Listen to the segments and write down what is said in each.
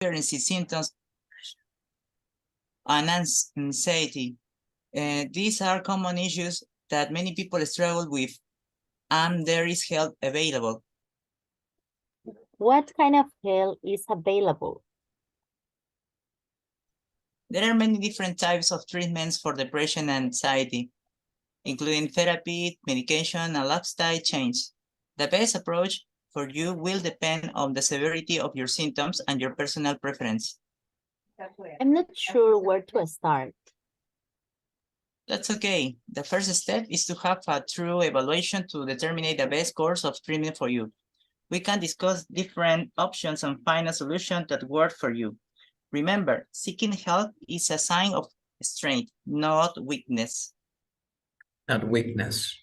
experiencing symptoms and anxiety. These are common issues that many people struggle with, and there is help available. What kind of help is available? There are many different types of treatments for depression and anxiety, including therapy, medication, and lifestyle change. The best approach for you will depend on the severity of your symptoms and your personal preference. I'm not sure where to start. That's okay. The first step is to have a true evaluation to determine the best course of treatment for you. We can discuss different options and find a solution that works for you. Remember, seeking help is a sign of strength, not weakness. Not weakness.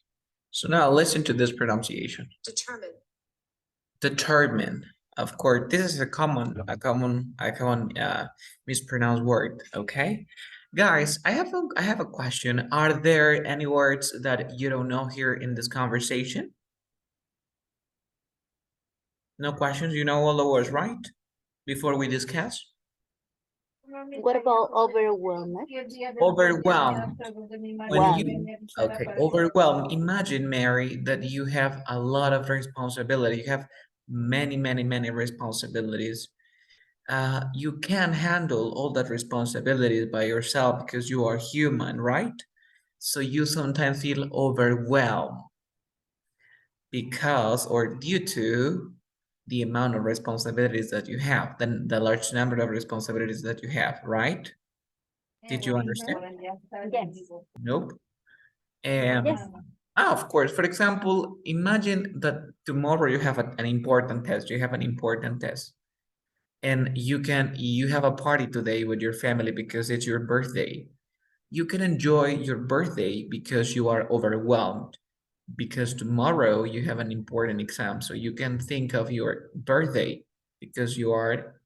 So now listen to this pronunciation. Determine. Determine. Of course, this is a common mispronounced word. Okay, guys, I have a question. Are there any words that you don't know here in this conversation? No questions. You know all the words, right? Before we discuss. What about overwhelmed? Overwhelmed. Okay, Wow. overwhelmed. Imagine, Mary, that you have a lot of responsibility. You have many responsibilities. You can't handle all that responsibilities by yourself because you are human, right? So you sometimes feel overwhelmed because or due to the amount of responsibilities that you have, then the large number of responsibilities that you have, right? Did you understand? Yes. Nope. Yes. Of course. For example, imagine that tomorrow you have an important test. You have an important test. And you have a party today with your family because it's your birthday. You can enjoy your birthday because you are overwhelmed. Because tomorrow you have an important exam. So you can think of your birthday because you are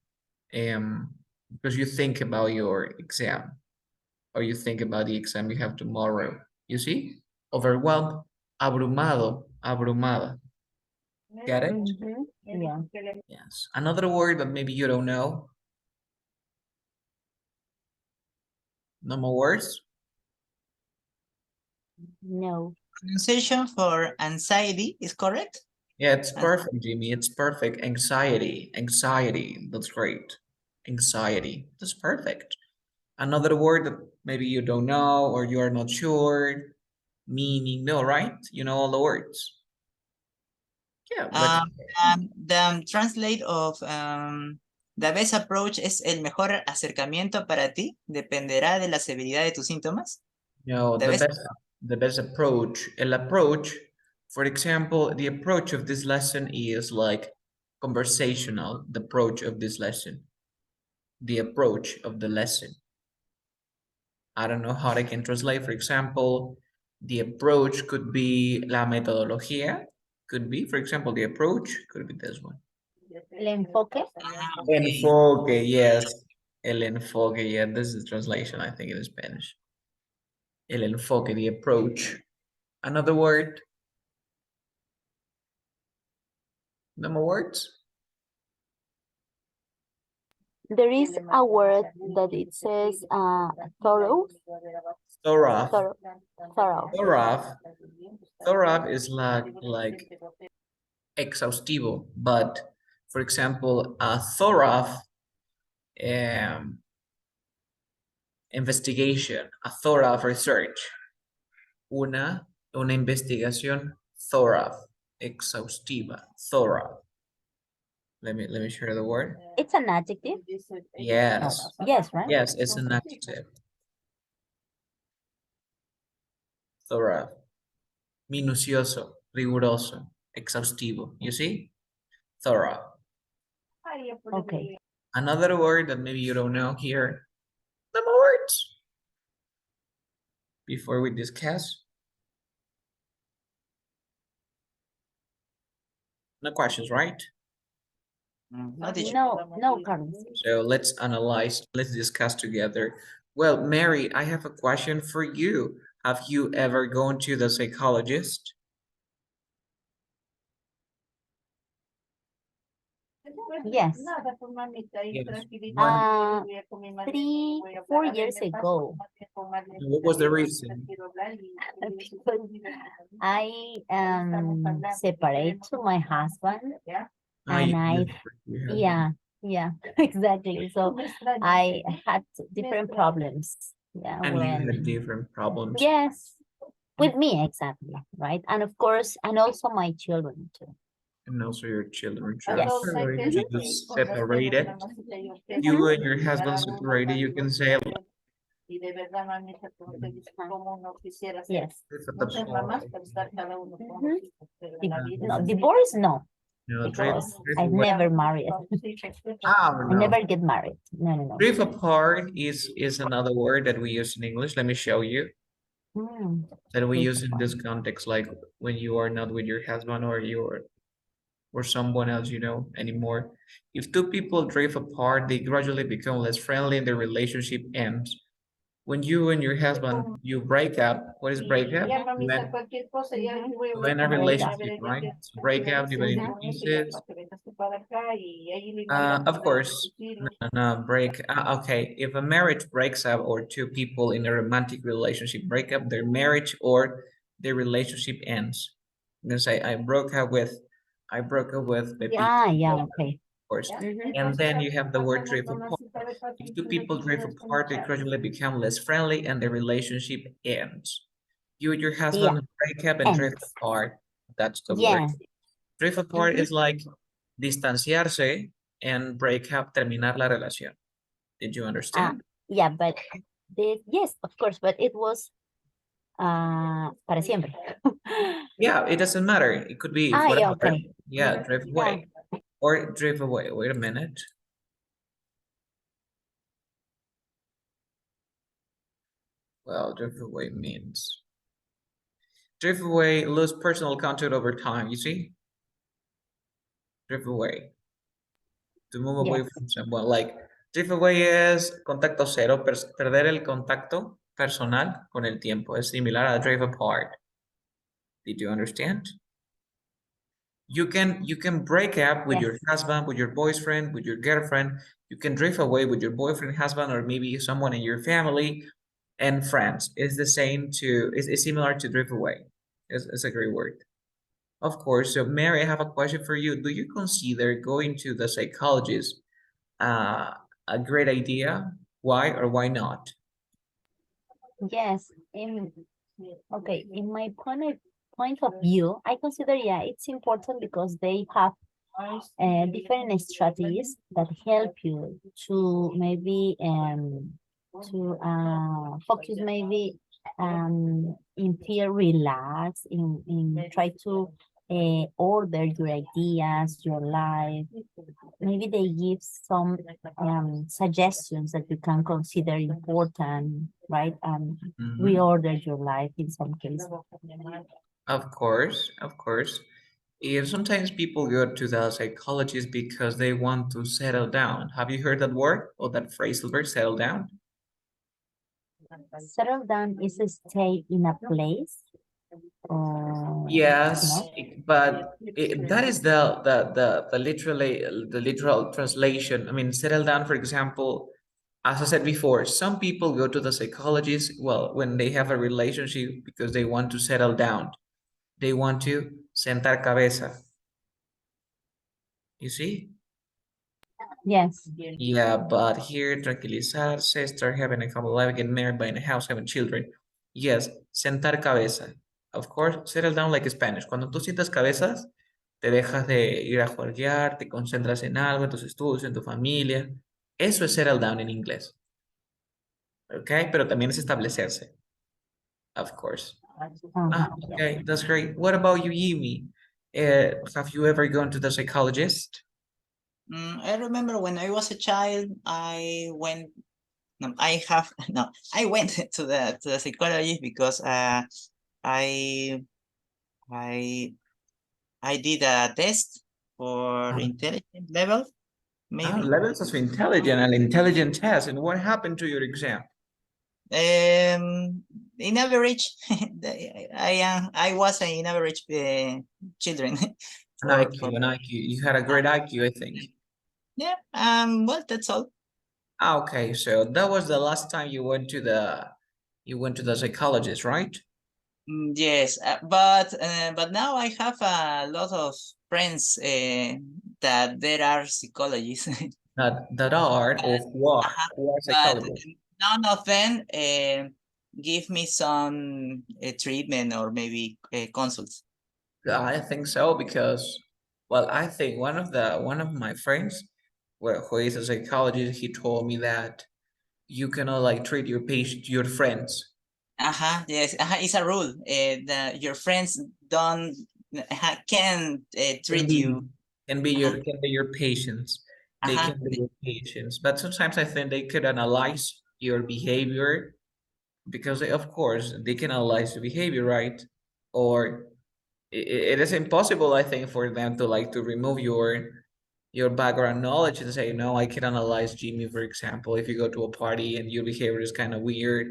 because you think about your exam. Or you think about the exam you have tomorrow. You see? Overwhelmed, abrumado, abrumada. Get it? Yeah. Yes. Another word that maybe you don't know. No more words? No. Pronunciation for anxiety is correct? Yeah, it's perfect, Jimmy. It's perfect. Anxiety. Anxiety. That's great. Anxiety. That's perfect. Another word that maybe you don't know or you are not sure. Meaning, no, right? You know all the words. Yeah, The translate of the best approach es el mejor acercamiento para ti, dependerá de la severidad de tus síntomas. no, the best approach. El approach, for example, the approach of this lesson is like conversational, the approach of this lesson. The approach of the lesson. I don't know how I can translate. For example, the approach could be la metodología. Could be, for example, the approach could be this one. El enfoque. Enfoque, yes. El enfoque, yeah, this is the translation, I think, in Spanish. El enfoque, the approach. Another word. No more words? There is a word that it says thorough. Thorough. Thorough. Thorough is like exhaustivo, but for example, a thorough investigation, a thorough research, una investigación thorough, exhaustiva, thorough. Let me share the word. It's an adjective. Yes. Yes, right? Yes, it's an adjective. Thorough, minucioso, riguroso, exhaustivo. You see? Thorough. Okay. Another word that maybe you don't know here. No more words. Before we discuss. No questions, right? No, Carlos. So let's analyze, let's discuss together. Well, Mary, I have a question for you. Have you ever gone to the psychologist? Yes. Yes. 4 years ago. What was the reason? Because I separate to my husband, and yeah, exactly. So I had different problems. Yeah, And you had different problems. yes, with me exactly, right? And of course, and also my children too. And also your children too. Yes. You just separated. You and your husband separated. You can say Yes. drift apart. No, divorce, no. No, Divorce. drift I away. never married. Oh, I no. never get married. No. Drift apart is another word that we use in English. Let me show you. That we use in this context, like when you are not with your husband or someone else you know anymore. If two people drift apart, they gradually become less friendly and the relationship ends. When you and your husband, you break up, what is break up? To end a relationship, right? So break up, divide into pieces. Of course, no, break. Okay, if a marriage breaks up or two people in a romantic relationship break up, their marriage or their relationship ends. I'm gonna say I broke up with Pepito. Okay. Of course. And then you have the word drift apart. If two people drift apart, they gradually become less friendly and the relationship ends. You and your husband break up and drift apart. That's the word. Drift apart is like distanciarse and break up, terminar la relación. Did you understand? Yeah, but yes, of course, but it was para siempre. Yeah, it doesn't matter. It could be forever. Yeah, okay. Yeah, drift away. Or drift away. Wait a minute. Well, drift away means drift away, lose personal contact over time, you see? Drift away. To move away from someone. Like, drift away es contacto cero, perder el contacto personal con el tiempo. Es similar a drift apart. Did you understand? You can break up with your husband, with your boyfriend, with your girlfriend. You can drift away with your boyfriend, husband, or maybe someone in your family and friends. It's the same to, it's similar to drift away. It's a great word. Of course. So Mary, I have a question for you. Do you consider going to the psychologist a great idea? Why or why not? Yes. Okay. In my point of view, I consider it's important because they have different strategies that help you to maybe to focus maybe in feel relaxed in try to order your ideas, your life. Maybe they give some suggestions that you can consider important, right? Reorder your life in some cases. Of course, of course. If sometimes people go to the psychologist because they want to settle down. Have you heard that word or that phrase, Silver, settle down? Settle down is to stay in a place. Yes, but that is the literal translation. I mean, settle down, for example, as I said before, some people go to the psychologist, well, when they have a relationship because they want to settle down. They want to sentar cabeza. You see? Yes. Yeah, but here, tranquilizarse, start having a couple life, get married, buy a house, having children. Yes, sentar cabeza. Of course, settle down like Spanish. Cuando tú sientas cabezas, te dejas de ir a jugar, te concentras en algo, en tus estudios, en tu familia. Eso es settle down en inglés. ¿Ok? Pero también es establecerse. Of course. Okay, that's great. What about you, Yumi? Have you ever gone to the psychologist? I remember when I was a child, I went no, I have no, I went to the psychologist because I did a test for intelligence level, maybe. Levels of intelligence, an intelligent test. And what happened to your exam? In average, I was in average children. An IQ. You had a great IQ, I think. Yeah, well, that's all. Ah, okay, so that was the last time you went to the psychologist, right? Yes, but now I have a lot of friends that there are psychologists, That are or who are but psychologists. none of them give me some treatment or maybe consults. I think so because, well, I think one of my friends, who is a psychologist, he told me that you cannot like treat your friends. Yes, it's a rule that your friends don't can Can treat be you. Uh-huh, your patients. They uh-huh, can be your patients, but sometimes I think they could analyze your behavior because of course they can analyze the behavior, right? Or it is impossible, I think, for them to remove your background knowledge and say, no, I can analyze Jimmy, for example. If you go to a party and your behavior is kind of weird,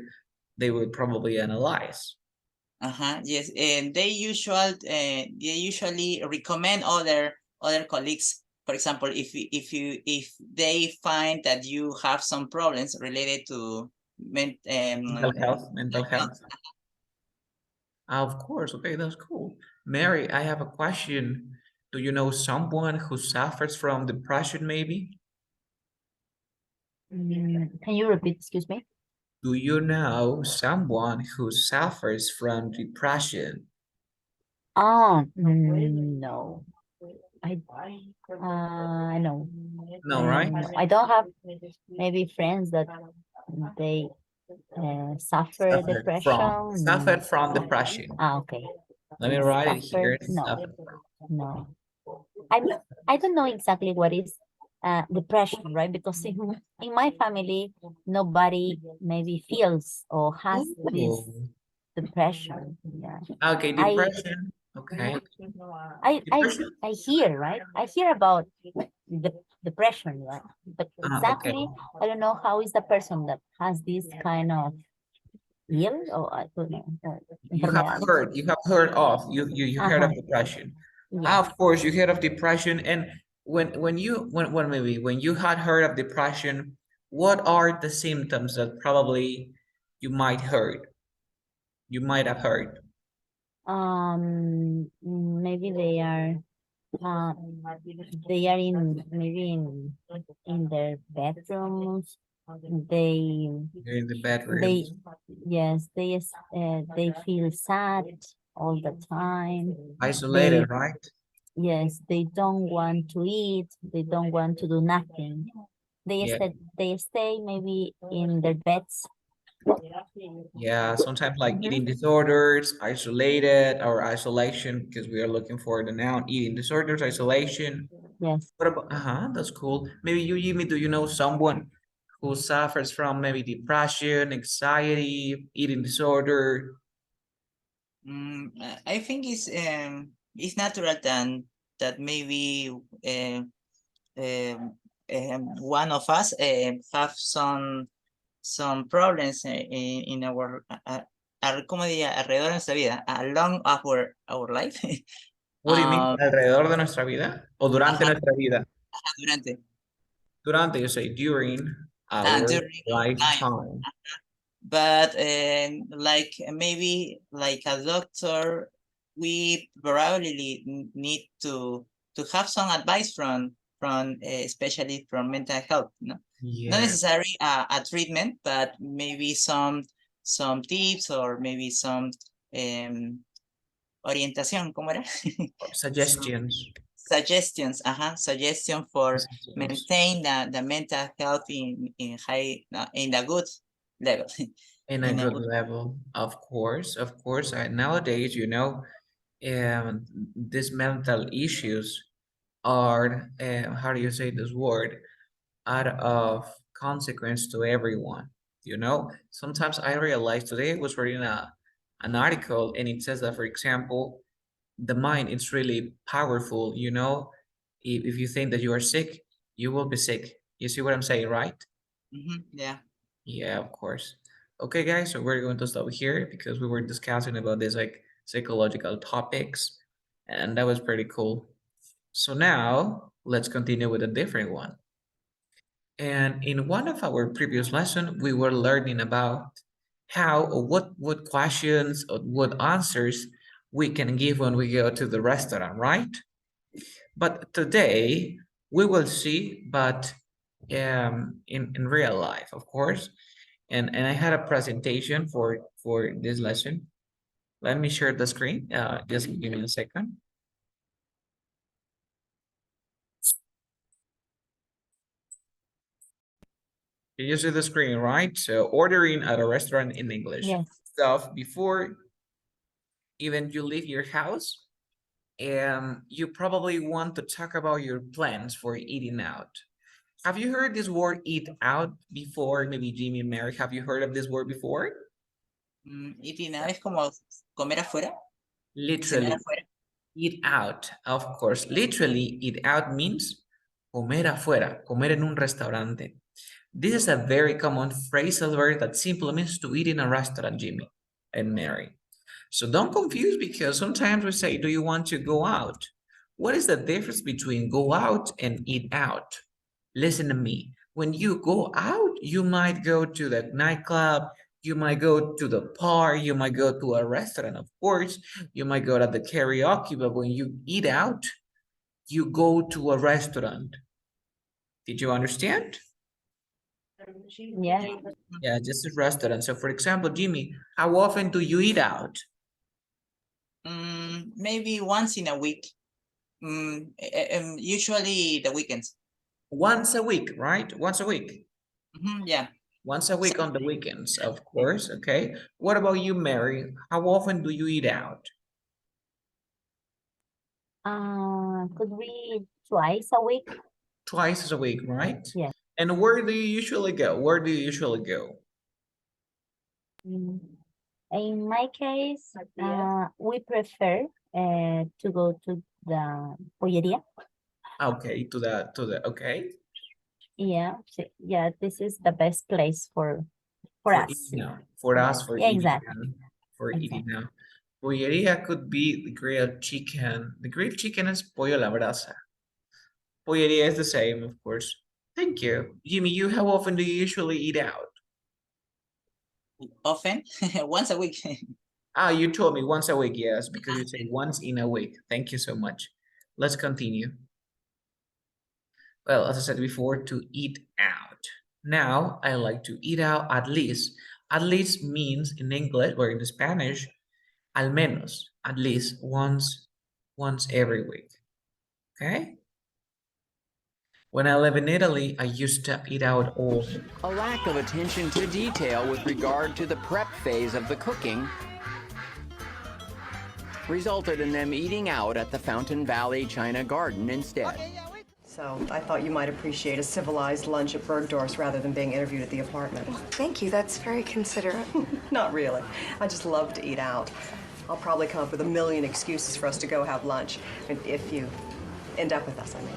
they will probably analyze. yes, and they usually recommend other colleagues. For example, if they find that you have some problems related to Mental mental. health. Of course, okay, that's cool. Mary, I have a question. Do you know someone who suffers from depression, maybe? Can you repeat, excuse me? Do you know someone who suffers from depression? Oh, no. I no. No, right? No. I don't have maybe friends that they suffer depression. Suffered from depression. Okay. Let me write it Suffer, here. no, Suffered. no. I mean, I don't know exactly what is depression, right? Because in my family, nobody maybe feels or has this Oh, depression. Yeah. okay, I depression. Okay, I I depression. I hear, right? I hear about the depression, right? But Okay. exactly, I don't know how is the person that has this kind of ill or I don't know enfermedad. You have heard of you heard of Uh-huh. depression. Ah, Yes. of course, you heard of depression, and when maybe when you had heard of depression, what are the symptoms that probably you might heard you might have heard? Maybe uh they are in maybe in their bedrooms. They You're in the they bedrooms, yes they feel sad all the time. isolated, They right? yes they don't want to eat. They don't want to do nothing. Yeah, They stay maybe in their beds. yeah. Sometimes like Mhm. eating disorders, isolated or isolation, because we are looking for the noun eating disorders, isolation. Yes. What about, that's cool. Maybe you, Jimmy, do you know someone who suffers from maybe depression, anxiety, eating disorder? I think it's natural that maybe one of us have some problems in our ¿cómo diría? Alrededor de nuestra vida, along our life. What do you mean? um, ¿Alrededor de nuestra vida? ¿O durante ajá, nuestra vida? durante Durante, you say during our during our life. lifetime. But like maybe like a doctor, we probably need to have some advice from especially from mental health, no? Not Yeah, necessarily a treatment, but maybe some tips or maybe some um, orientación, ¿cómo era? Some suggestions. suggestions, suggestion for Suggestions. maintain the mental health in high in the good level. In a In a good good. level, of course, of course. Nowadays, these mental issues are, how do you say this word? Out of consequence to everyone. Sometimes I realized today I was reading an article and it says that, for example, the mind is really powerful. If you think that you are sick, you will be sick. You see what I'm saying, right? Yeah. Yeah, of course. Okay, guys, so we're going to stop here because we were discussing about this like psychological topics, and that was pretty cool. So now let's continue with a different one. And in one of our previous lessons, we were learning about how or what questions or what answers we can give when we go to the restaurant, right? But today we will see, but in real life, of course. And I had a presentation for this lesson. Let me share the screen. Just give me a second. You see the screen, right? So ordering at a restaurant in English. Yes. Stuff before even you leave your house, you probably want to talk about your plans for eating out. Have you heard this word eat out before? Maybe Jimmy and Mary, have you heard of this word before? Eating out es como comer afuera, cenar Literally, afuera. eat out, of course. Literally, eat out means comer afuera, comer en un restaurante. This is a very common phrasal verb that simply means to eat in a restaurant, Jimmy and Mary. So don't confuse, because sometimes we say, do you want to go out? What is the difference between go out and eat out? Listen to me. When you go out, you might go to the nightclub, you might go to the park, you might go to a restaurant, of course, you might go to the karaoke, but when you eat out, you go to a restaurant. Did you understand? Yeah. Yeah, just a restaurant. So for example, Jimmy, how often do you eat out? Maybe once in a week. Usually the weekends. Once a week, right? Once a week. Yeah. Once a week on the weekends, of course, okay? What about you, Mary? How often do you eat out? Could we twice a week? Twice a week, right? Yes. And where do you usually go? Where do you usually go? In my case, we prefer to go to the polleria. Okay, okay. Yeah, yeah, this is the best place for us. Eating out. For us, for Yeah, eating exactly. out. For eating out. Polleria could be the grilled chicken. The grilled chicken is pollo a la brasa. Polleria is the same, of course. Thank you. Jimmy, how often do you usually eat out? Often, once a week. Ah, you told me once a week, yes, because you say once in a week. Thank you so much. Let's continue. Well, as I said before, to eat out. Now, I like to eat out at least. At least means in English or in Spanish, al menos, at least once every week. Okay? When I live in Italy, I used to eat out all. A lack of attention to detail with regard to the prep phase of the cooking resulted in them eating out at the Fountain Valley China Garden instead. So I thought you might appreciate a civilized lunch at Bergdorf's rather than being interviewed at the apartment. Well, thank you. That's very considerate. Not really. I just love to eat out. I'll probably come up with a million excuses for us to go have lunch, if you end up with us, I mean.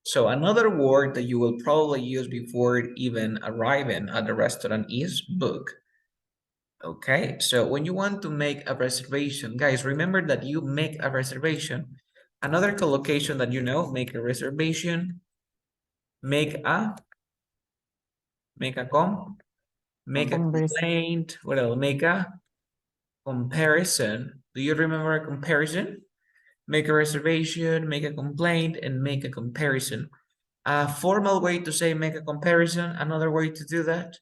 So another word that you will probably use before even arriving at the restaurant is book. Okay, so when you want to make a reservation, guys, remember that you make a reservation. Another collocation that you know, make a reservation, make a complaint, what else? Make a comparison. Do you remember a comparison? Make a reservation, make a complaint, and make a comparison. A formal way to say make a comparison, another way to do that?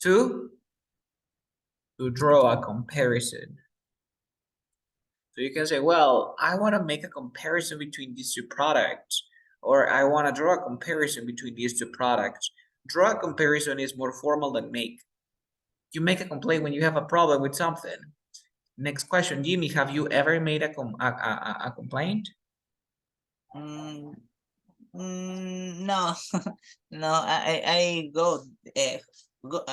To draw a comparison. So you can say, well, I want to make a comparison between these two products, or I want to draw a comparison between these two products. Draw a comparison is more formal than make. You make a complaint when you have a problem with something. Next question, Jimmy, have you ever made a complaint? No, no, I go,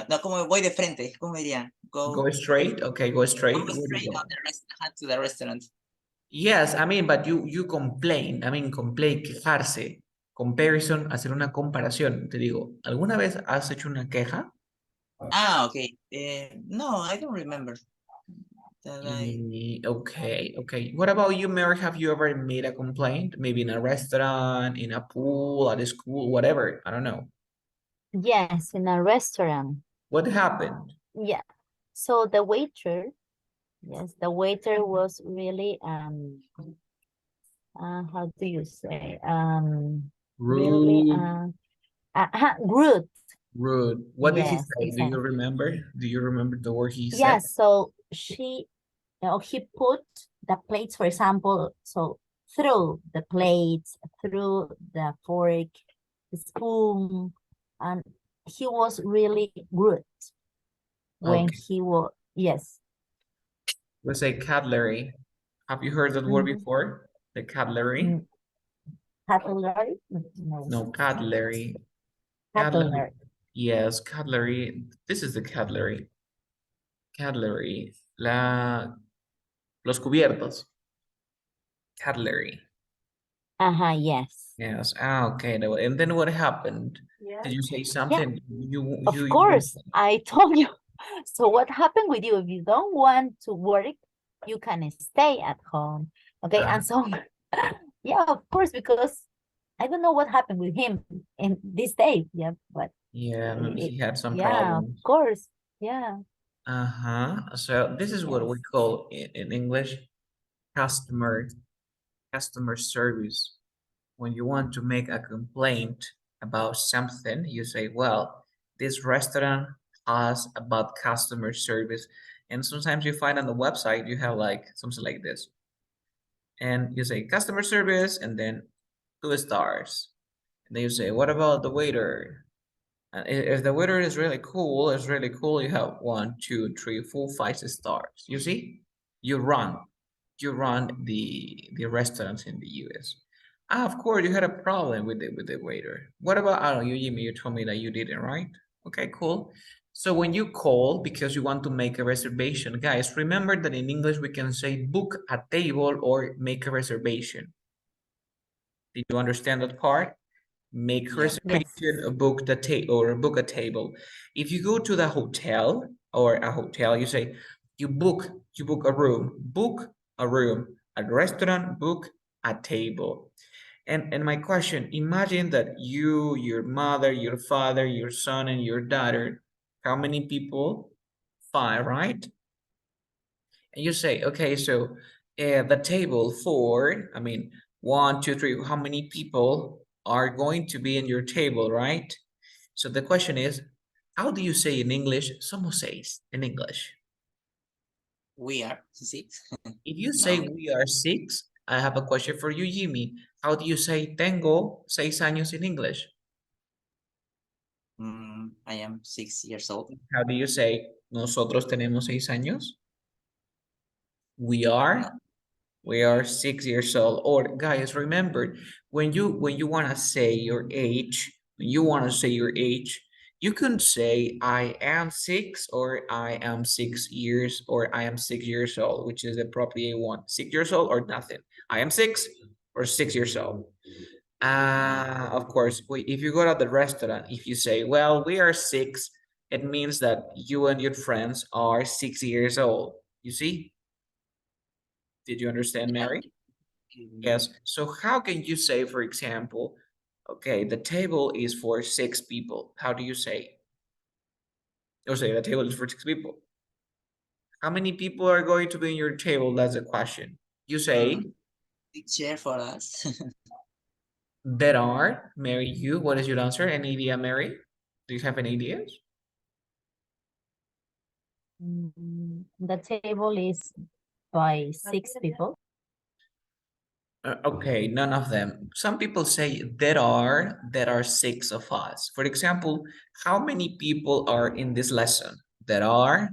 no, como voy de frente, ¿cómo diría? Go straight, okay, go straight. Go straight on to the restaurant. Yes, I mean, but you complain, complain, quejarse. Comparison, hacer una comparación. Te digo, ¿alguna vez has hecho una queja? Ah, okay. No, I don't remember. that I Okay. What about you, Mary? Have you ever made a complaint? Maybe in a restaurant, in a pool, at a school, whatever. I don't know. Yes, in a restaurant. What happened? Yeah. So the waiter, yes, the waiter was really how do you say really Rude, rude. rude. What did he Yes, say? Do you exactly. remember? Do you remember the word he Yeah, said? so he put the plates, for example, so threw the plates, threw the fork, the spoon, and he was really rude when Okay. he was, yes. Let's say cutlery. Have you heard that word Mhm. before? The cutlery? Cutlery? No. No, cutlery. Cutlery. Cutlery. Yes, cutlery. This is the cutlery. Cutlery. Los cubiertos. Cutlery. Yes. Yes. Okay. And then what happened? Yeah. Did you say Yeah, something? of course. I told you. So what happened with you? If you don't want to work, you can stay at home. Okay. And so, yeah, of course, because I don't know what happened with him in this day. Yeah, but yeah, maybe he had some yeah, of problems. course. Yeah. So this is what we Yes. call in English customer service. When you want to make a complaint about something, you say, well, this restaurant has a bad customer service. And sometimes you find on the website, you have like something like this. And you say customer service and then 2 stars. And then you say, what about the waiter? And if the waiter is really cool, you have 1, 2, 3, 4, 5 stars. You see? You run. You run the restaurants in the US. Of course, you had a problem with the waiter. What about, I don't know, you, Jimmy, you told me that you didn't, right? Okay, cool. So when you call because you want to make a reservation, guys, remember that in English we can say book a table or make a reservation. Did you understand that part? Make yeah. reservation, book the table or book a table. If you go to the hotel or a hotel, you say you book a room, a restaurant, book a table. And my question, imagine that you, your mother, your father, your son, and your daughter, how many people? 5, right? And you say, okay, so the table for, I mean, 1, 2, 3, how many people are going to be in your table, right? So the question is, how do you say in English, somos seis in English? We are 6. If you say No, we are 6, I have a question for you, Jimmy. How do you say tengo 6 años in English? I am 6 years old. How do you say nosotros tenemos 6 años? We are 6 years old. Or guys, remember when you want to say your age, you can say I am 6 or I am 6 years or I am 6 years old, which is the appropriate one. 6 years old or nothing. I am 6 or 6 years old. Of course, if you go to the restaurant, if you say, well, we are 6, it means that you and your friends are 6 years old. You see? Did you understand, Yeah. Mary? Yes. So how can you say, for example, okay, the table is for 6 people. How do you say? You say the table is for 6 people. How many people are going to be in your table? That's the question. You say, Chair for us. there are, Mary, you, what is your answer? Any idea, Mary? Do you have any ideas? The table is by 6 people. Okay, none of them. Some people say there are 6 of us. For example, how many people are in this lesson? There are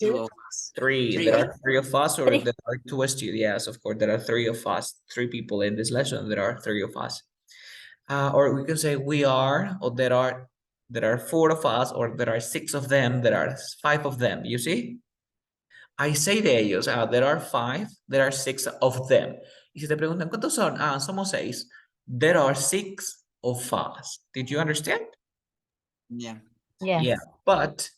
2 of us. 3. 3, There right? are 3 of us, or 3. there are 2 students. Yes, of course, there are 3 of us. 3 people in this lesson. There are 3 of us. Or we can say we are, or there are 4 of us, or there are 6 of them. There are 5 of them. You see? I say de ellos. There are 5. There are 6 of them. Y si te preguntan cuántos son, somos 6. There are 6 of us. Did you understand? Yeah. Yes. Yeah, but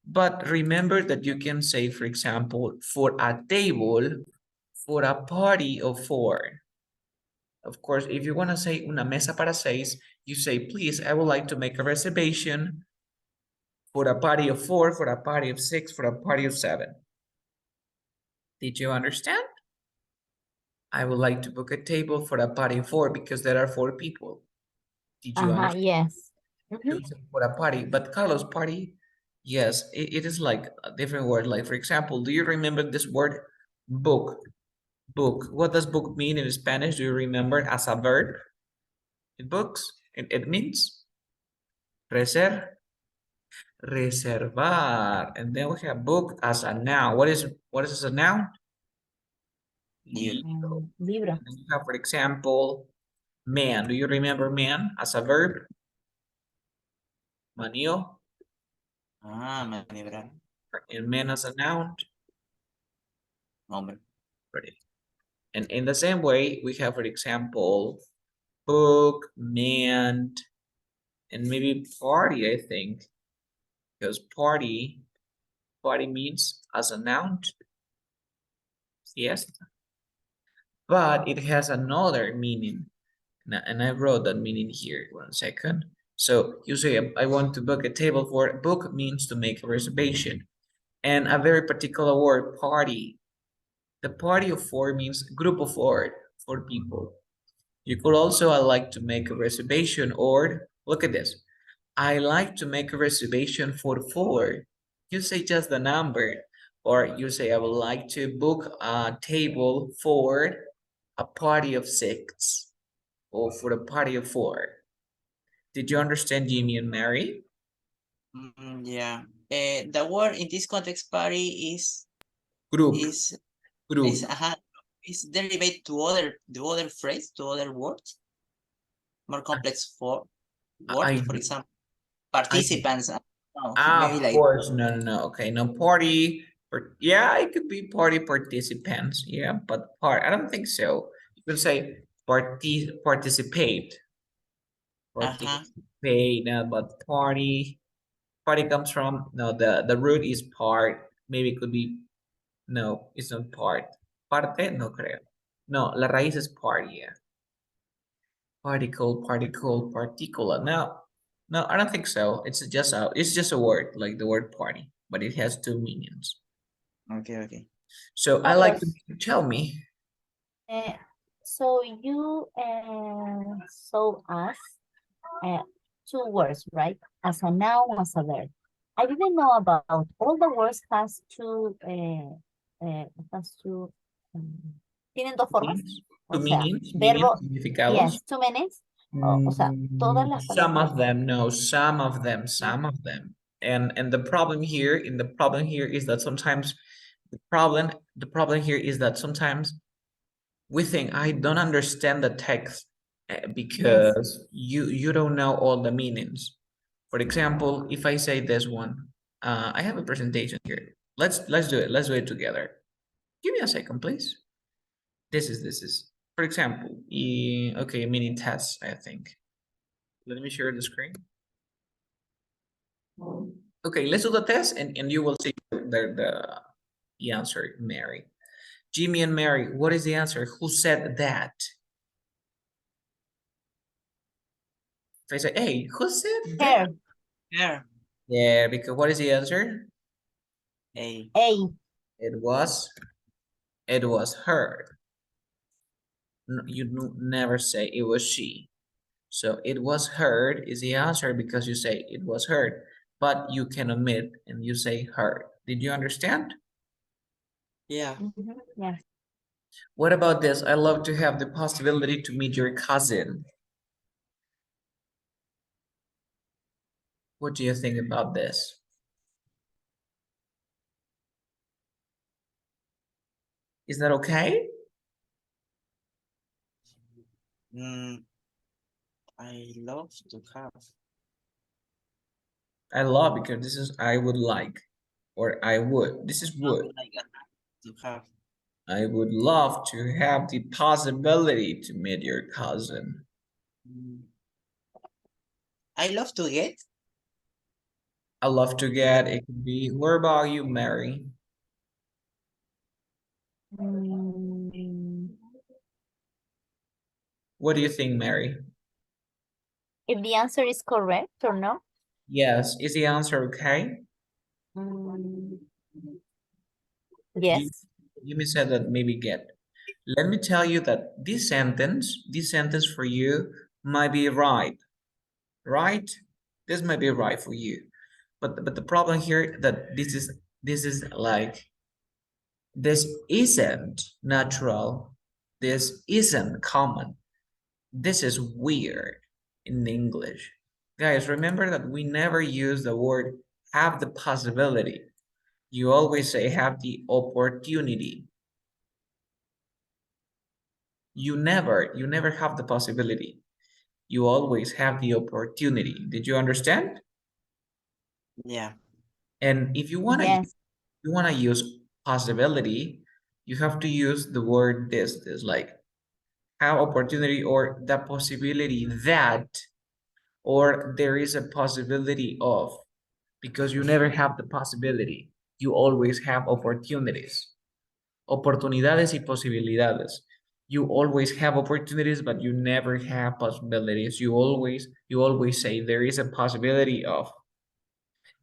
But remember that you can say, for example, for a table, for a party of 4. Of course, if you want to say una mesa para 6, you say, please, I would like to make a reservation for a party of 4, for a party of 6, for a party of 7. Did you understand? I would like to book a table for a party of 4 because there are 4 people. Did you understand? Yes. For a party, but Carlos, party, yes, it is like a different word. Like, for example, do you remember this word book? Book. What does book mean in Spanish? Do you remember as a verb? It books. It means reservar. And then we have book as a noun. What is a noun? Libro. Libro. And then you have, for example, man. Do you remember man as a verb? Manio. Maniobrar. And man as a noun. Hombre. Ready. And in the same way, we have, for example, book, man, and maybe party, I think. Because party means as a noun. Yes. But it has another meaning. And I wrote that meaning here. 1 second. So you say, I want to book a table for. Book means to make a reservation. And a very particular word, party. The party of 4 means group of 4 people. You could also, I like to make a reservation, or look at this. I like to make a reservation for 4. You say just the number, or you say, I would like to book a table for a party of 6, or for a party of 4. Did you understand, Jimmy and Mary? Yeah. The word in this context, party is Group. is Group. is derived to other phrase, to other words, more complex for word, for example, participants. Maybe Of like course, no. Okay, no party. Yeah, it could be party participants. Yeah, but I don't think so. You could say participate. Participate, but party comes from, no, the root is part. Maybe it could be, no, it's not part. Parte, no creo. No, la raíz es part, yeah. Particle, particular. No, I don't think so. It's just a word, like the word party, but it has 2 meanings. okay. So I like to tell me. So you saw us 2 words, right? As a noun, as a verb. I didn't know about all the words has 2 tienen 2 formas. Two meanings, verbo, significados. yes, 2 meanings. O sea, todas las palabras. Some of them, no, some of them. And the problem here is that sometimes the problem here is that sometimes we think, I don't understand the text because you don't know all the meanings. For example, if I say this one, I have a presentation here. Let's do it. Let's do it together. Give me a second, please. This is. For example, okay, mini test, I think. Let me share the screen. Okay, let's do the test and you will see the answer, Mary. Jimmy and Mary, what is the answer? Who said that? If I say, hey, who said that? Yeah, because what is the answer? A. It was her. No, you never say it was she. So it was heard is the answer because you say it was heard, but you can omit and you say heard. Did you understand? Yeah. Yeah. What about this? I love to have the possibility to meet your cousin. What do you think about this? Is that okay? I love to have. I love because this is I would like or I would. This is would. Like to have. I would love to have the possibility to meet your cousin. I love to get. I love to get, it could be, where about you, Mary? Mm, What do you think, Mary? if the answer is correct or no? Yes, is the answer okay? Mm, You, yes. you said that maybe get. Let me tell you that this sentence for you might be right, right? This might be right for you. But the problem here that this is like, this isn't natural. This isn't common. This is weird in English. Guys, remember that we never use the word have the possibility. You always say have the opportunity. You never have the possibility. You always have the opportunity. Did you understand? Yeah. And if Yes. you wanna use possibility, you have to use the word this like have opportunity or the possibility that, or there is a possibility of, because you never have the possibility. You always have opportunities. Oportunidades y posibilidades. You always have opportunities, but you never have possibilities. You always say there is a possibility of.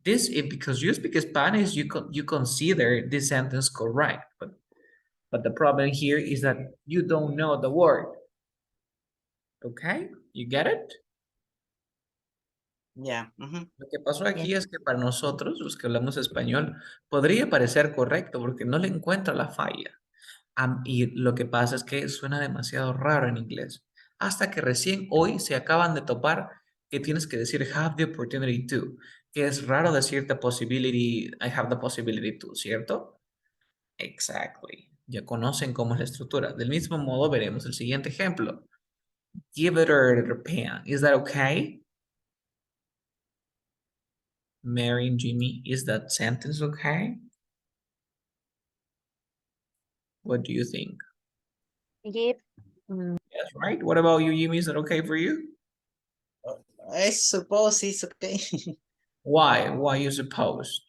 This is because you speak Spanish, you consider this sentence correct, but the problem here is that you don't know the word. Okay, you get it? Yeah. Lo que pasó aquí Yes. es que para nosotros, los que hablamos español, podría parecer correcto porque no le encuentra la falla. Y lo que pasa es que suena demasiado raro en inglés. Hasta que recién hoy se acaban de topar que tienes que decir have the opportunity to, que es raro decir the possibility, I have the possibility to, ¿cierto? Exactly. Ya conocen cómo es la estructura. Del mismo modo veremos el siguiente ejemplo. Give it a pen. Is that okay? Mary and Jimmy, is that sentence okay? What do you think? Give. Yes, right? What about you, Jimmy? Is that okay for you? I suppose it's okay. Why? Why you suppose?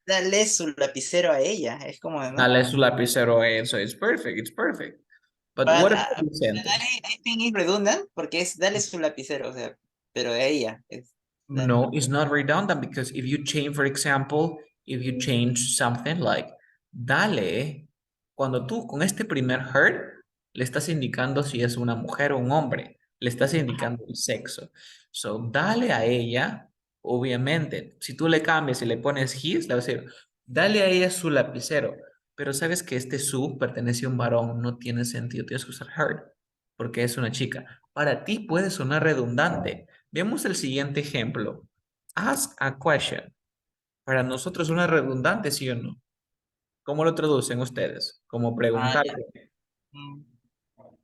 Dale su lapicero a ella. Es como, ¿no? Dale su lapicero a eso. It's perfect. It's perfect. But what about the sentence? I think it's redundant porque es dale su lapicero, o sea, pero a ella. No, it's not redundant because if you change, for example, if you change something like dale, cuando tú con este primer her le estás indicando si es una mujer o un hombre, le estás indicando el sexo. So, dale a ella, obviamente, si tú le cambias y le pones his, le vas a decir, dale a ella su lapicero, pero sabes que este su pertenece a un varón, no tiene sentido, tienes que usar her, porque es una chica. Para ti puede sonar redundante. Veamos el siguiente ejemplo. Ask a question. Para nosotros es una redundante, ¿sí o no? ¿Cómo lo traducen ustedes? Como preguntar. Ya. Mm,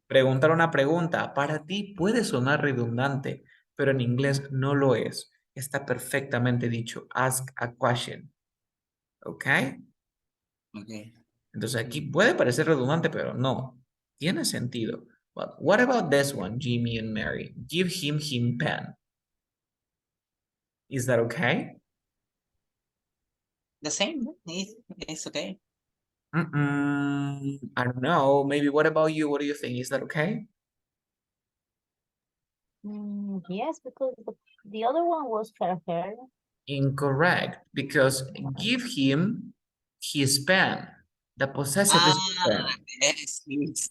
Preguntar una pregunta. Para ti puede sonar redundante, pero en inglés no lo es. Está perfectamente dicho. Ask a question. ¿Ok? okay. Entonces aquí puede parecer redundante, pero no. Tiene sentido. But what about this one, Jimmy and Mary? Give him pen. Is that okay? The same, it's okay. I don't know. Maybe what about you? What do you think? Is that okay? Yes, because the other one was her. Incorrect, because give him his pen. The possessive is pen. Yes, yes.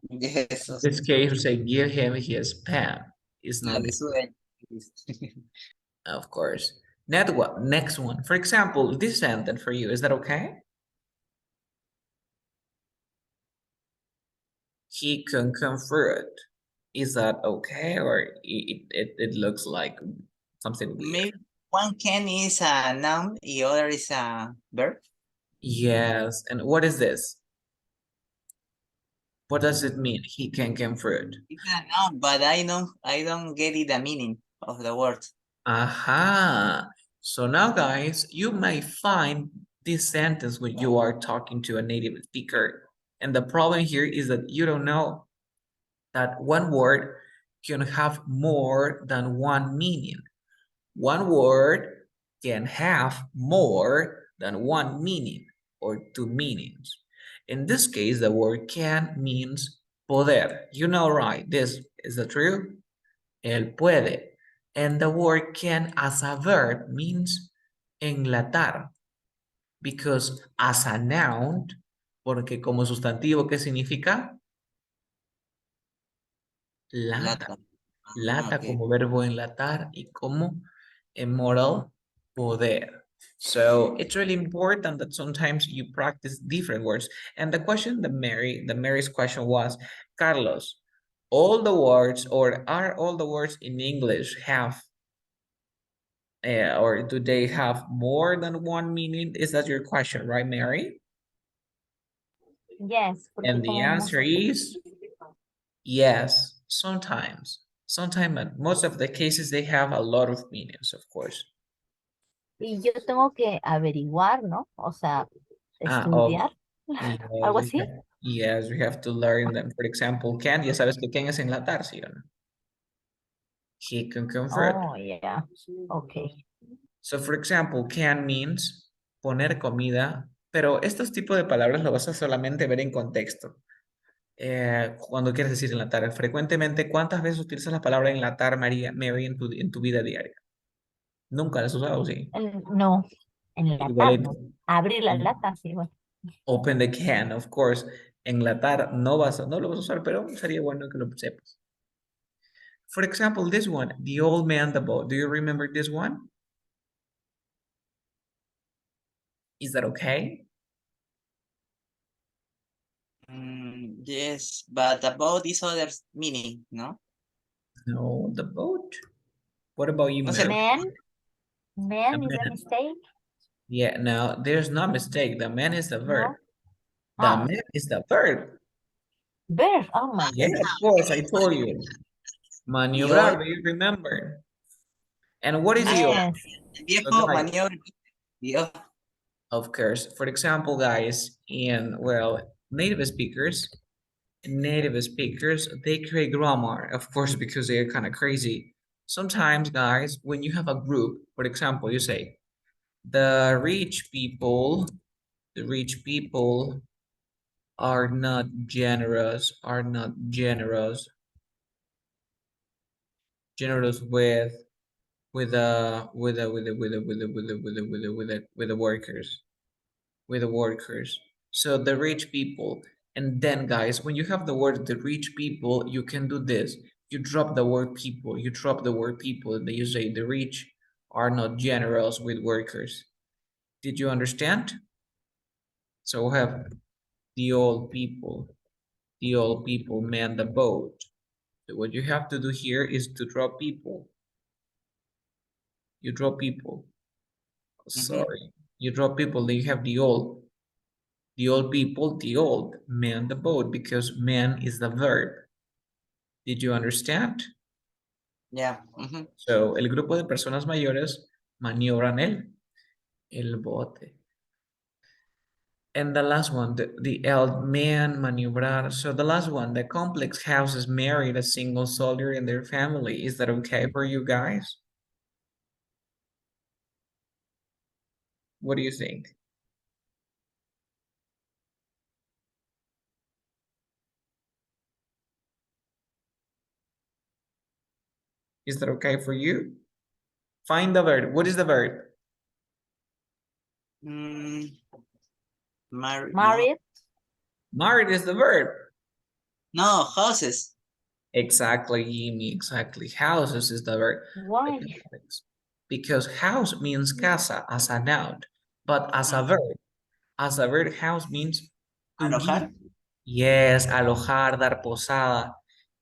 Yes. In this case, we say give him his pen. It's not, Dale su ella. of course. Next one. For example, this sentence for you, is that okay? He can convert. Is that okay? Or it looks like something weird? Maybe one can is a noun, the other is a verb. Yes. And what is this? What does it mean? He can convert. It's a noun, but I don't get it the meaning of the word. Aha. So now, guys, you may find this sentence when you are talking to a native speaker. And the problem here is that you don't know that one word can have more than one meaning. One word can have more than one meaning or two meanings. In this case, the word can means poder. You know, right? This is the truth. Él puede. And the word can as a verb means enlatar. Because as a noun, porque como sustantivo, ¿qué significa? Lata. Lata. Lata Okay. como verbo enlatar y como moral poder. So it's really important that sometimes you practice different words. And the question that Mary's question was, Carlos, all the words or are all the words in English have or do they have more than one meaning? Is that your question, right, Mary? Yes, porque And the como answer is yes, sometimes. Sometimes, most of the cases, they have a lot of meanings, of course. y yo tengo que averiguar, ¿no? O sea, Of estudiar, yes, algo así. yes, we have to learn them. For example, can, ya sabes que can es enlatar, ¿sí o no? He can convert. Oh, yeah. Okay. So, for example, can means poner comida, pero estos tipos de palabras lo vas a solamente ver en contexto. Cuando quieres decir enlatar, frecuentemente, ¿cuántas veces utilizas la palabra enlatar, Mary, en tu vida diaria? Nunca la has usado, sí. No, enlatar, Igualito. ¿no? Abrir la lata, sí, bueno. Open the can, of course. Enlatar no lo vas a usar, pero sería bueno que lo sepas. For example, this one, the old man, the boat. Do you remember this one? Is that okay? Yes, but about this other meaning, no? No, the boat. What about you, No sé. Mary? Man is a Man. mistake, Yeah, no, there's no mistake. The man is the verb. no? The Ah, man is the verb. bird, oh my Yeah, goodness. of course, I told you. Yo, Maniobrar, do you remember? And what is the Yes, el So viejo guys, maniobra. Yo, of course, for example, guys, in, well, native speakers, they create grammar, of course, because they are kind of crazy. Sometimes, guys, when you have a group, for example, you say, the rich people are not generous, generous with the workers. So the rich people, and then guys, when you have the word the rich people, you can do this. You drop the word people, and then you say the rich are not generous with workers. Did you understand? So we have the old people man the boat. So what you have to do here is to drop people. You drop people. Sorry. You drop people, then you have the old people, the old man the boat, because man is the verb. Did you understand? yeah. So, el grupo de personas mayores maniobran el bote. And the last one, the old man maniobrar. So the last one, the complex houses married a single soldier in their family. Is that okay for you guys? What do you think? Is that okay for you? Find the verb. What is the verb? No. married, Married is the verb. No, houses. Exactly, Jimmy, exactly. Houses is the verb. why? Because house means casa as a noun, but as a verb, house means to give. Alojar. Yes, alojar, dar posada.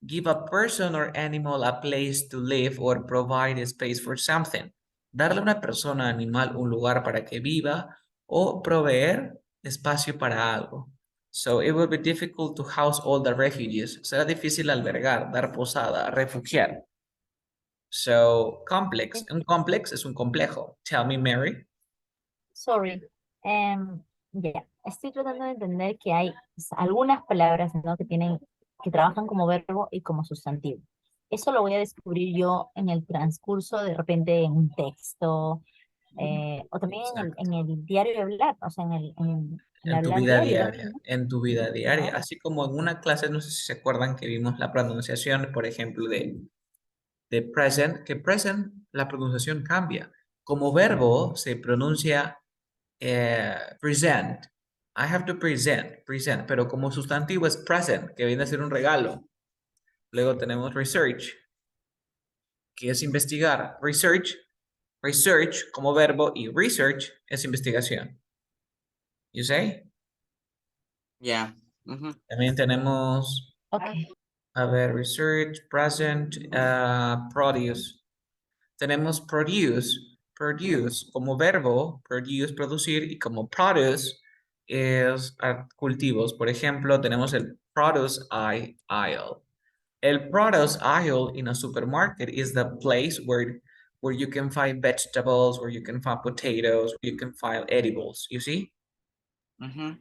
Give a person or animal a place to live or provide a space for something. Darle a una persona, animal, un lugar para que viva o proveer espacio para algo. So it will be difficult to house all the refugees. Será difícil albergar, dar posada, refugiar. So complex. Un complex es un complejo. Tell me, Mary. Sorry. Ya, estoy tratando de entender que hay algunas palabras, ¿no? Que trabajan como verbo y como sustantivo. Eso lo voy a descubrir yo en el transcurso, de repente en un texto, O también Exacto. en el diario de hablar, o sea, en En tu hablar vida diario diaria, también, ¿no? en tu vida diaria. Claro. Así como en una clase, no sé si se acuerdan que vimos la pronunciación, por ejemplo, de present, que present, la pronunciación cambia. Como verbo se pronuncia present. I have to present, pero como sustantivo es present, que viene a ser un regalo. Luego tenemos research, que es investigar. Research como verbo y research es investigación. You say? Yeah. Mhm. También tenemos, Ok. a ver, research, present, produce. Tenemos produce como verbo, produce, producir, y como produce es cultivos. Por ejemplo, tenemos el produce aisle. El produce aisle in a supermarket is the place where you can find vegetables, where you can find potatoes, where you can find edibles, you see? Mhm.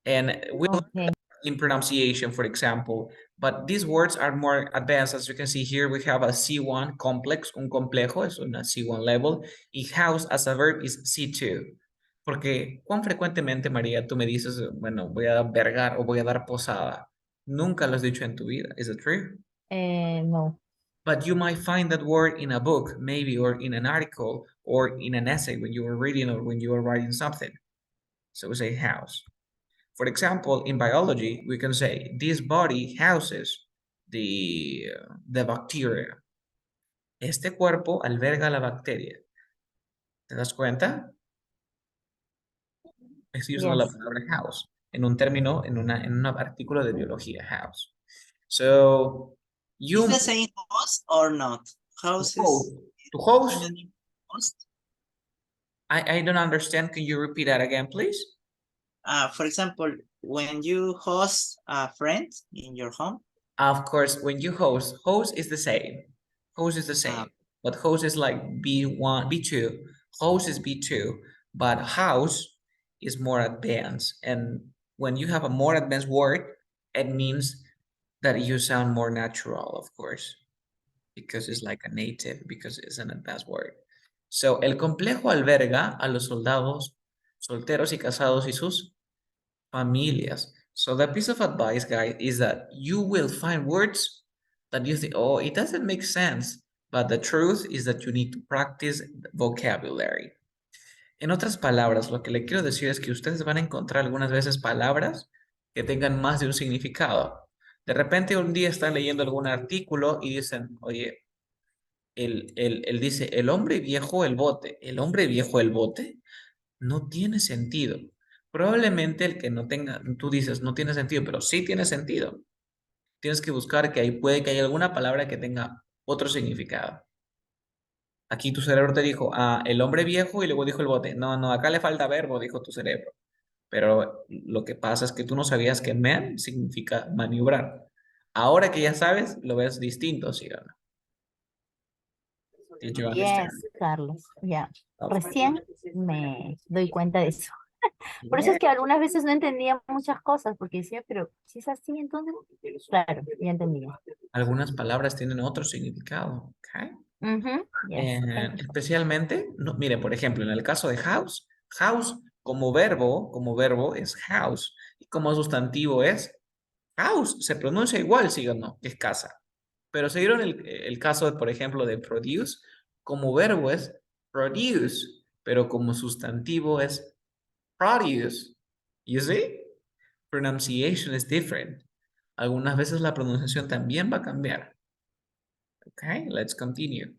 And we Ok. in pronunciation, for example, but these words are more advanced. As you can see here, we have a C1 complex, un complejo, es una C1 level, y house as a verb is C2. Porque, ¿cuán frecuentemente, María, tú me dices, bueno, voy a vergar o voy a dar posada? Nunca lo has dicho en tu vida. Is it true? No. But you might find that word in a book, maybe, or in an article, or in an essay when you were reading or when you were writing something. So we say house. For example, in biology, we can say this body houses the bacteria. Este cuerpo alberga la bacteria. ¿Te das cuenta? Estoy usando la Yes. palabra house en un término, en un artículo de biología, house. So, Is you the same host or not? host, Houses. to host, Synonym host. I don't understand. Can you repeat that again, please? For example, when you host a friend in your home. Of course, when you host is the same. Host is the same. But host is like B1, B2. Host is B2, but house is more advanced. And when you have a more advanced word, it means that you sound more natural, of course, because it's like a native, because it's an advanced word. So, el complejo alberga a los soldados, solteros y casados y sus familias. So the piece of advice, guys, is that you will find words that you think, oh, it doesn't make sense. But the truth is that you need to practice vocabulary. En otras palabras, lo que le quiero decir es que ustedes van a encontrar algunas veces palabras que tengan más de un significado. De repente un día están leyendo algún artículo y dicen, oye, él dice, el hombre viejo el bote. El hombre viejo el bote no tiene sentido. Probablemente el que no tenga, tú dices, no tiene sentido, pero sí tiene sentido. Tienes que buscar que puede que haya alguna palabra que tenga otro significado. Aquí tu cerebro te dijo, el hombre viejo y luego dijo el bote. No, no, acá le falta verbo, dijo tu cerebro. Pero lo que pasa es que tú no sabías que man significa maniobrar. Ahora que ya sabes, lo ves distinto, ¿sí o no? Did you understand? Yes, Carlos. Ya. Of Recién me doy cuenta de eso. Por eso Yeah. es que algunas veces no entendía muchas cosas, porque decía, pero si es así, entonces, claro, ya entendía. Algunas palabras tienen otro significado, ¿ok? Yes, thank you. Especialmente, no, mire, por ejemplo, en el caso de house como verbo es house, y como sustantivo es house, se pronuncia igual, sí o no, que es casa. Pero se dieron el caso, de, por ejemplo, de produce, como verbo es produce, pero como sustantivo es produce. You see? Pronunciation is different. Algunas veces la pronunciación también va a cambiar. Okay, let's continue.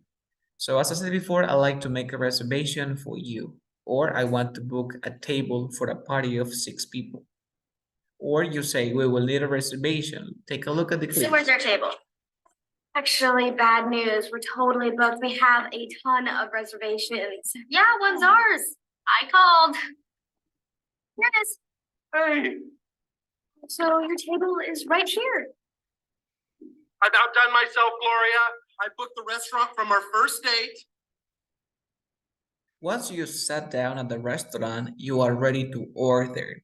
So as I said before, I like to make a reservation for you, or I want to book a table for a party of 6 people. Or you say, we will need a reservation. Take a look at the clip. So where's our table? Actually, bad news. We're totally booked. We have a ton of reservations. Yeah, one's ours. I called. Here it is. Hey, So your table is right here. I've outdone myself, Gloria. I booked the restaurant from our first date. Once you sat down at the restaurant, you are ready to order.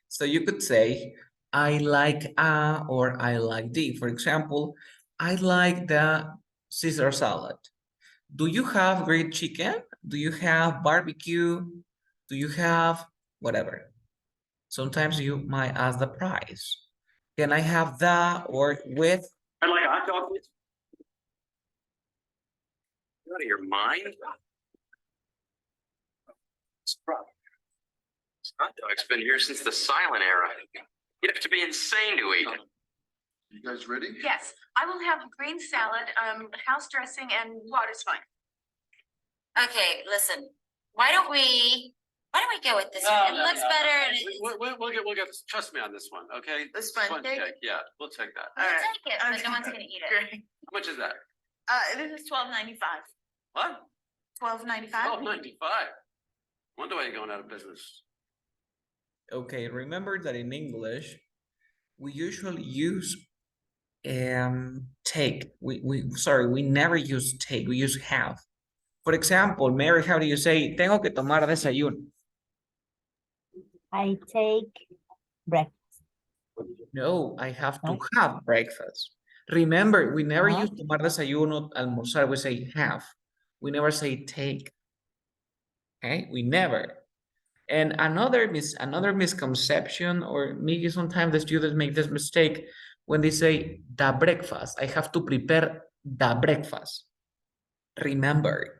So you could say, I like A or I like D. For example, I like the Caesar salad. Do you have grilled chicken? Do you have barbecue? Do you have whatever? Sometimes you might ask the price. Can I have that or with? I like hot dog. You out of your mind? Hot dog's been here since the silent era. You have to be insane to eat. You guys ready? Yes, I will have a green salad, house dressing, and water's fine. Okay, listen, why don't we go with this one? It looks better and We'll get this. Trust me on this one, okay? This one, Sponge take- cake, yeah, we'll take that. we'll Alright. take it, but no one's gonna eat it. How much is that? This is $12.95. What? $12.95. $12.95. Wonder why you're going out of business. Okay, remember that in English, we usually use take. We never use take, we use have. For example, Mary, how do you say, tengo que tomar desayuno? I take breakfast. No, I have to have breakfast. Remember, we never Uh-huh. use tomar desayuno, almorzar, we say have. We never say take. Okay, we never. And another misconception, or maybe sometimes the students make this mistake when they say the breakfast. I have to prepare the breakfast. Remember,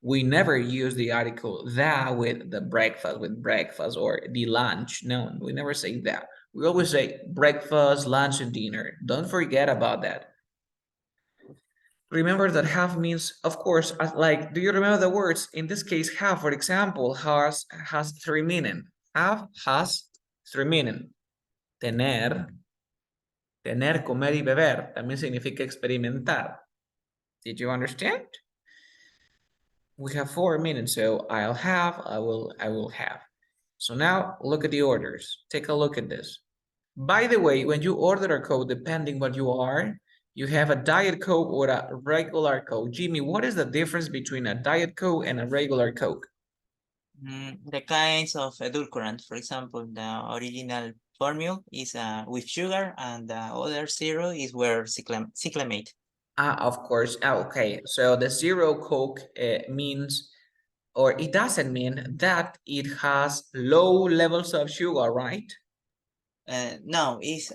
we never use the article the with the breakfast or the lunch. No, we never say that. We always say breakfast, lunch, and dinner. Don't forget about that. Remember that have means, of course, like, do you remember the words? In this case, have, for example, has three meaning. Have has three meaning. Tener, comer y beber. También significa experimentar. Did you understand? We have four meanings, so I'll have, I will have. So now look at the orders. Take a look at this. By the way, when you order a Coke, depending what you are, you have a Diet Coke or a regular Coke. Jimmy, what is the difference between a Diet Coke and a regular Coke? The kinds of edulcorant, for example, the original formula is with sugar, and the other zero is where cyclamate. Of course. Okay, so the zero Coke means, or it doesn't mean that it has low levels of sugar, right? No, it's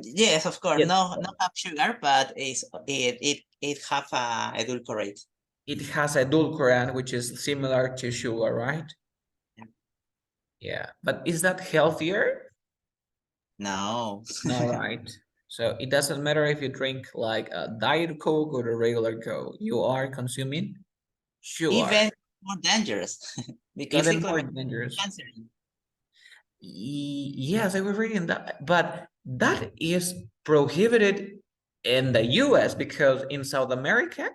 yes, of course, Yes. no have sugar, but it have edulcorate. It has edulcorant, which is similar to sugar, right? Yeah, but is that healthier? No. No, right. So it doesn't matter if you drink like a Diet Coke or a regular Coke, you are consuming sugar. Even more dangerous because Even more cyclamate dangerous. cancer. Yes, I was reading that, but that is prohibited in the US because in South America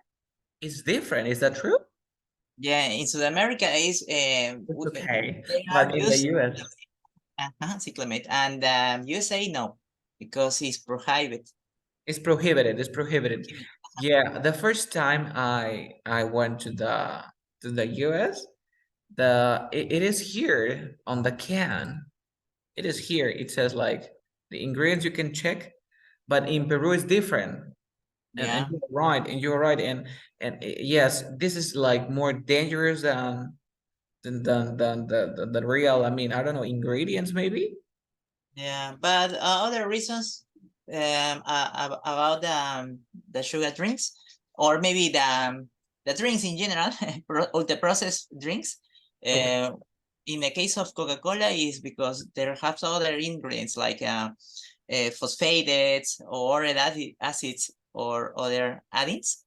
it's different. Is that true? Yeah, in South America is Okay, they are but in the used US, cyclamate, and USA no, because it's prohibited. it's prohibited. It's prohibited. Yeah, the first time I went to the US, it is here on the can. It is here. It says like the ingredients you can check, but in Peru it's different. Yeah. And you're right. And yes, this is like more dangerous than the real, I mean, I don't know, ingredients maybe. Yeah, but other reasons about the sugar drinks, or maybe the drinks in general, or the processed drinks. Okay. In the case of Coca-Cola, is because there have other ingredients like phosphates or acids or other additives,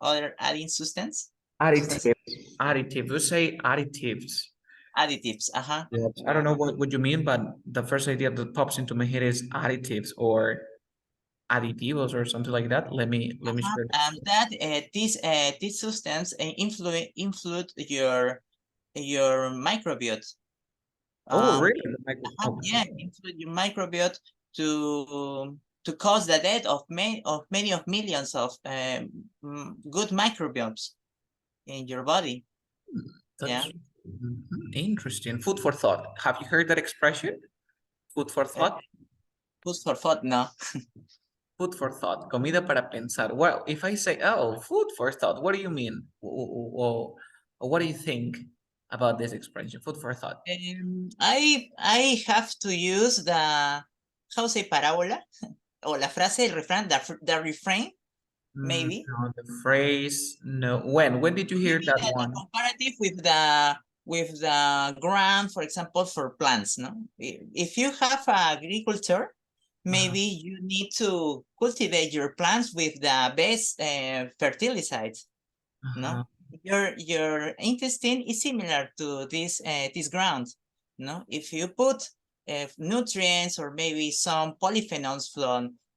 other adding substance. Additives. You say additives. Additives. Yes. I don't know what you mean, but the first idea that pops into my head is additives or aditivos or something like that. Let me share. And that this substance influence your microbiota. Oh, really? Yeah, influence your microbiota to cause the death of many of millions of good microbiomes in your body. That's interesting. Food for thought. Have you heard that expression? Food for thought? Food for thought, no. Food for thought. Comida para pensar. Well, if I say, oh, food for thought, what do you mean? Or what do you think about this expression? Food for thought. I have to use the, how say, parábola? O la frase, el refrán, the refrain, maybe. No, the phrase, no. When did you hear Maybe that the one? comparative with the ground, for example, for plants, no? If you have agriculture, maybe you need to cultivate your plants with the best fertilizers, no? Your intestine is similar to this ground, no? If you put nutrients or maybe some polyphenols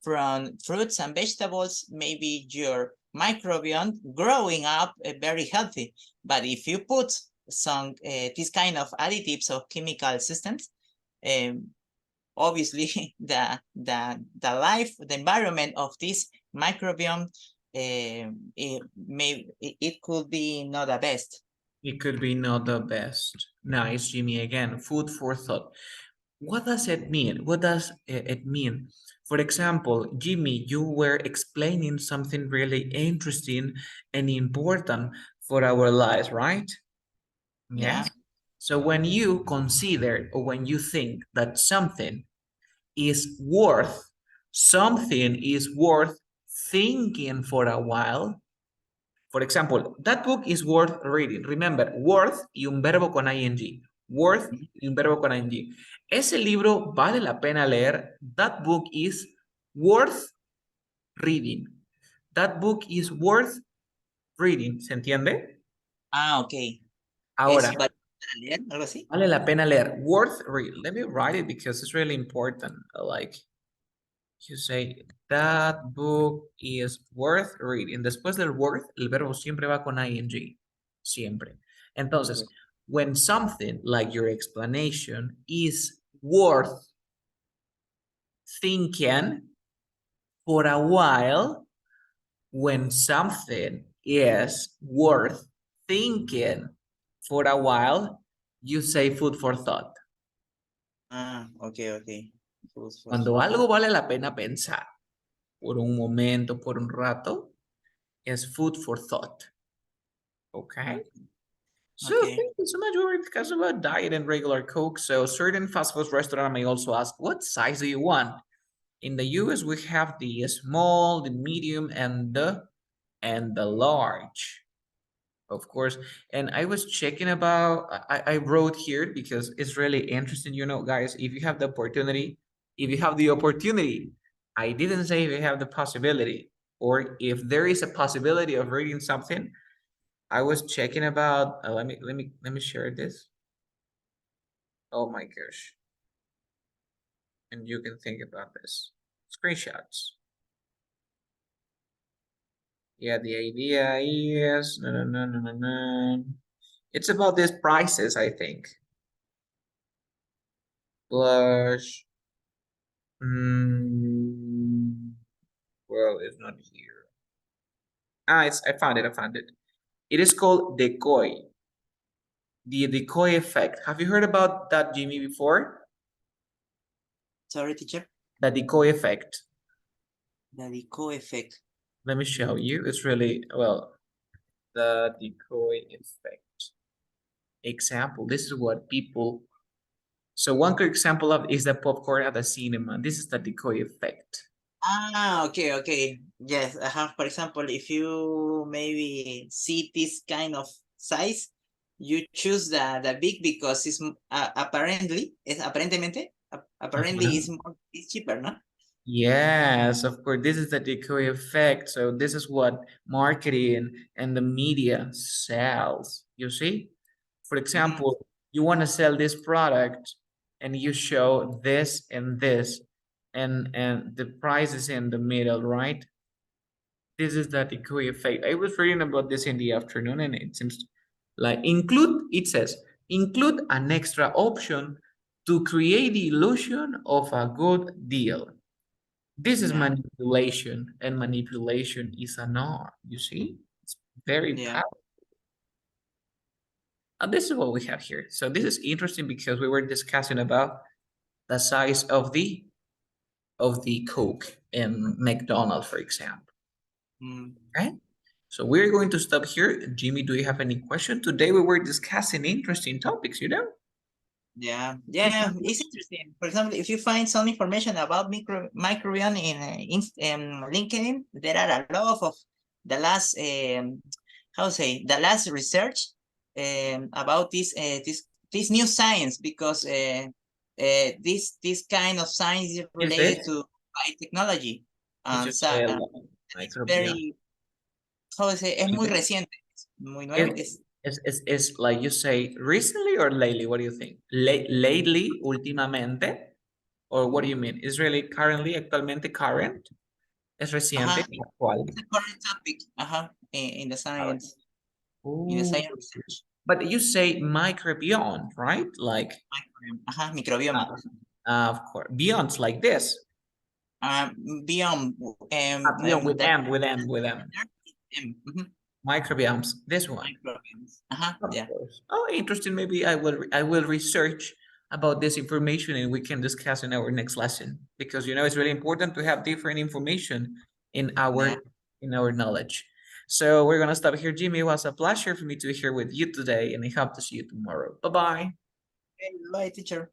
from fruits and vegetables, maybe your microbiome growing up very healthy. But if you put some this kind of additives or chemical systems, obviously the life, the environment of this microbiome, it could be not the best. It could be not the best. Nice, Jimmy. Again, food for thought. What does it mean? What does it mean? For example, Jimmy, you were explaining something really interesting and important for our lives, right? Yeah. So when you consider or when you think that something is worth thinking for a while. For example, that book is worth reading. Remember, worth y un verbo con ing. Worth y un verbo con ing. Ese libro vale la pena leer. That book is worth reading. That book is worth reading. ¿Se entiende? Ah, ok. Ahora, ¿Vale leer? ¿Algo así? vale la pena leer. Worth reading. Let me write it because it's really important. Like, you say, that book is worth reading. Después del worth, el verbo siempre va con ing. Siempre. Entonces, when something like your explanation is worth thinking for a while, when something is worth thinking for a while, you say food for thought. Ah, ok. Cuando algo vale la pena pensar por un momento, por un rato, es food for thought. Okay. So Okay. thank you so much. We were discussing about diet and regular Coke. So certain fast food restaurant may also ask, what size do you want? In the US, we have the small, the medium, and the large, of course. And I was checking about, I wrote here because it's really interesting, you know, guys, if you have the opportunity, I didn't say if you have the possibility, or if there is a possibility of reading something. I was checking about, let me share this. Oh my gosh. And you can think about this. Screenshots. Yeah, the idea is, no. It's about these prices, I think. Blush. Well, it's not here. I found it. It is called decoy. The decoy effect. Have you heard about that, Jimmy, before? Sorry, teacher. The decoy effect. The decoy effect. Let me show you. It's really, well, the decoy effect. Example, this is what people, so one good example of is the popcorn at the cinema. This is the decoy effect. Ah, okay. Yes, I have, for example, if you maybe see this kind of size, you choose the big because it's apparently is cheaper, no? Yes, of course. This is the decoy effect. So this is what marketing and the media sells. You see? For example, you want to sell this product and you show this and this, and the price is in the middle, right? This is the decoy effect. I was reading about this in the afternoon, and it seems like it says, include an extra option to create the illusion of a good deal. This is manipulation, and manipulation is an art, you see? It's very powerful. And this is what we have here. So this is interesting because we were discussing about the size of the Coke. in McDonald's, for example. Mm. Okay, so we're going to stop here. Jimmy, do you have any question? Today we were discussing interesting topics, you know? Yeah, it's interesting. For example, if you find some information about microbiome in LinkedIn, there are a lot of the last the last research about this new science, because this kind of science is Is related this? to biotechnology, Did and you so say it's microbiome? very, es muy reciente, muy nuevo. Is like you say recently or lately? What do you think? Lately, últimamente, or what do you mean? Is really currently, actualmente, current? Es reciente, actual. It's a current topic, in the science, in the Ooh. science research. But you say microbiome, right? Like Microbiome. of course, beyond like this. Beyond, Beyond with M, with M. Microbiomes, this one. Microbiomes. Of Yeah. course. Oh, interesting. Maybe I will research about this information and we can discuss in our next lesson, because you know it's really important to have different information in our knowledge. So we're gonna stop here, Jimmy. It was a pleasure for me to be here with you today, and I hope to see you tomorrow. Bye-bye. Bye, teacher.